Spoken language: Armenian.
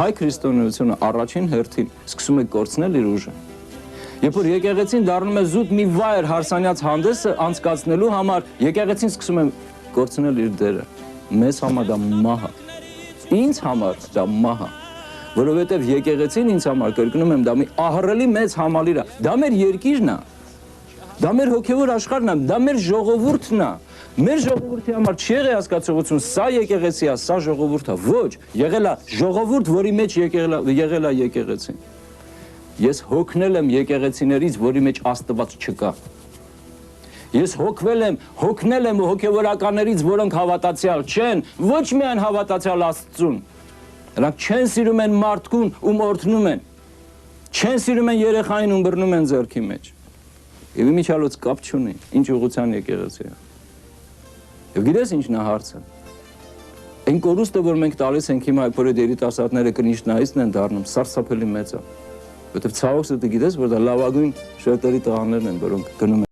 հայ քրիստոնեությունը առաջին հերթին սկսում է կորցնել իր ուժը։ Երբ որ եկեղեցին դառնում է զուտ մի վայր հարսանյաց հանդեսը անցկացնելու համար, եկեղեցին սկսում է կորցնել իր դերը։ Մեզ համար դա մահ է։ Ինձ համար դա մահ է, որովհետև եկեղեցին ինձ համար, կրկնում եմ, դա մի ահռելի մեծ համալիր է։ Դա մեր երկիրն է։ Դա մեր հոգևոր աշխարհն է, դա մեր ժողովուրդն է։ Մեր ժողովրդի համար չի եղել հասկացողություն, սա եկեղեցի է, սա ժողովուրդ է։ Ոչ, եղել է ժողովուրդ, որի մեջ եղել է եկեղեցին։ Ես հոգնել եմ եկեղեցիներից, որի մեջ Աստված չկա։ Ես հոգնել եմ հոգևորականներից, որոնք հավատացյալ չեն, ոչ միայն հավատացյալ Աստծուն։ Նրանք չեն սիրում են մարդկուն, ում օրհնում են։ Չեն սիրում են երեխային, ում բռնում են ձեռքի մեջ։ Եվ իմիջիալոց կապ չունի, ինչ ուղղության եկեղեցի է։ Եվ գիտես ինչն է հարցը։ Այն կորուստը, որ մենք տալիս ենք հիմա, որ այդ երիտասարդները կնիշնայիցն են դառնում, սարսափելի մեծ է։ Որտեվ ցավոք սրտի գիտես, որ դա լավագույն շերտերի տղաներն են, որոնք գնում են